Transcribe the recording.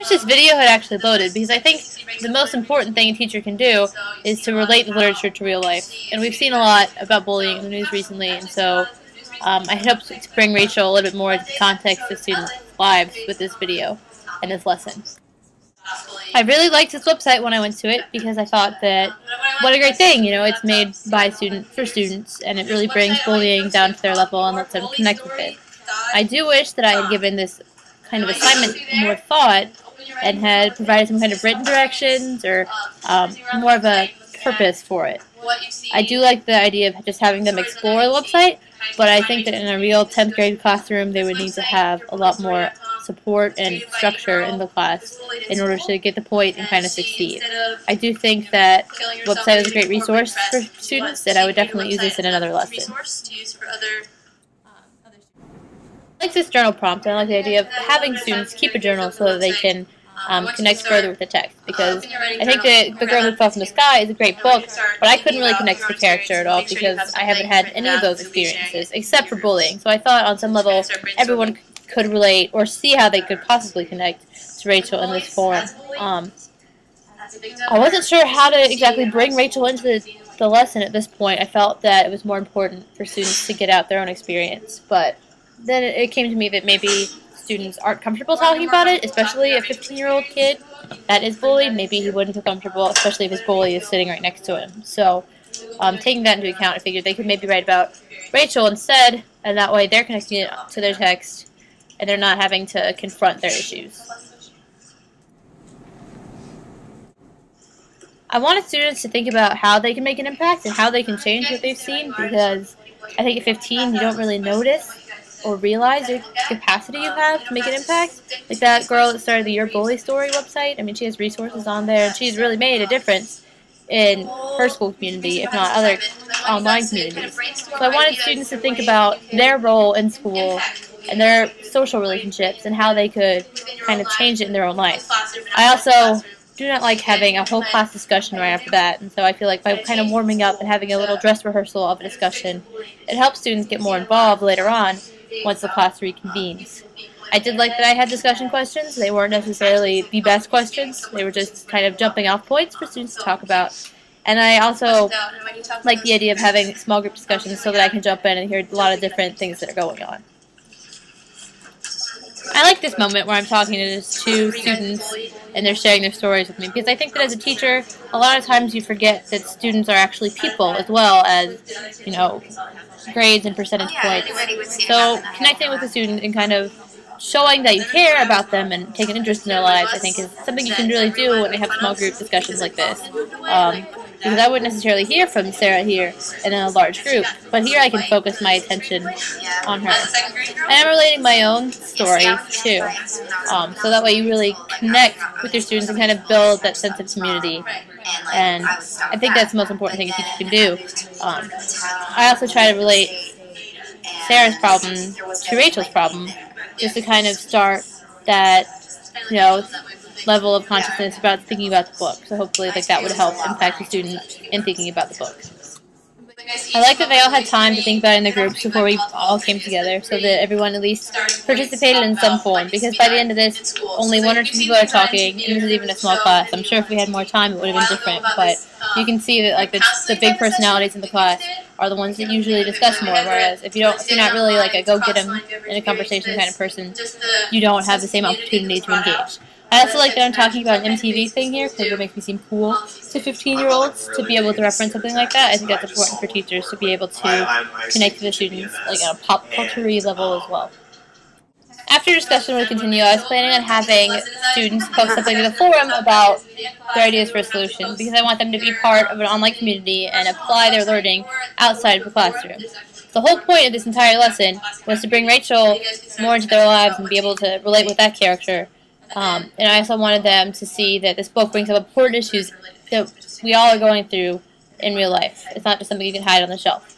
This video had actually loaded because I think the most important thing a teacher can do is to relate the literature to real life. And we've seen a lot about bullying in the news recently, and so I hope to bring Rachel a little bit more into the context of students' lives with this video and this lesson. I really liked this website when I went to it because I thought that what a great thing, you know, it's made by students for students, and it really brings bullying down to their level and lets them connect with it. I do wish that I had given this kind of assignment more thought and had provided some kind of written directions or more of a purpose for it. I do like the idea of just having them explore the website, but I think that in a real 10th grade classroom they would need to have a lot more support and structure in the class in order to get the point and kind of succeed. I do think that the website is a great resource for students, and I would definitely use this in another lesson. I like this journal prompt, and I like the idea of having students keep a journal so that they can connect further with the text, because I think that The Girl Who Fell from the Sky is a great book, but I couldn't really connect to the character at all because I haven't had any of those experiences, except for bullying. So I thought on some level everyone could relate or see how they could possibly connect to Rachel in this form. I wasn't sure how to exactly bring Rachel into the lesson at this point. I felt that it was more important for students to get out their own experience, but then it came to me that maybe students aren't comfortable talking about it, especially a 15-year-old kid that is bullied. Maybe he wouldn't feel comfortable, especially if his bully is sitting right next to him. So taking that into account, I figured they could maybe write about Rachel instead, and that way they're connecting it to their text and they're not having to confront their issues. I wanted students to think about how they can make an impact and how they can change what they've seen, because I think at 15 you don't really notice or realize the capacity you have to make an impact. Like that girl that started the Your Bully Story website, I mean, she has resources on there, and she's really made a difference in her school community, if not other online communities. So I wanted students to think about their role in school and their social relationships and how they could kind of change it in their own life. I also do not like having a whole class discussion right after that, and so I feel like by kind of warming up and having a little dress rehearsal of a discussion, it helps students get more involved later on once the class reconvenes. I did like that I had discussion questions. They weren't necessarily the best questions. They were just kind of jumping off points for students to talk about. And I also like the idea of having small group discussions so that I can jump in and hear a lot of different things that are going on. I like this moment where I'm talking to just two students and they're sharing their stories with me, because I think that as a teacher, a lot of times you forget that students are actually people as well as, you know, grades and percentage points. So connecting with a student and kind of showing that you care about them and take an interest in their lives, I think, is something you can really do when they have small group discussions like this. Because I wouldn't necessarily hear from Sarah here in a large group, but here I can focus my attention on her. And I'm relating my own story too, so that way you really connect with your students and kind of build that sense of community. And I think that's the most important thing a teacher can do. I also try to relate Sarah's problem to Rachel's problem, just to kind of start that, you know, level of consciousness about thinking about the book. So hopefully like that would help impact the student in thinking about the book. I like that they all had time to think about it in their groups before we all came together, so that everyone at least participated in some form, because by the end of this, only one or two people are talking, and this is even a small class. I'm sure if we had more time it would have been different, but you can see that like the big personalities in the class are the ones that usually discuss more, whereas if you're not really like a go-get-em in a conversation kind of person, you don't have the same opportunity to engage. I also like that I'm talking about an MTV thing here, because it makes me seem cool to 15-year-olds to be able to reference something like that. I think that's important for teachers to be able to connect to the students like on a pop culture level as well. After discussion would continue, I was planning on having students post something to the forum about their ideas for a solution, because I want them to be part of an online community and apply their learning outside of the classroom. The whole point of this entire lesson was to bring Rachel more into their lives and be able to relate with that character. And I also wanted them to see that this book brings up important issues that we all are going through in real life. It's not just something you can hide on the shelf.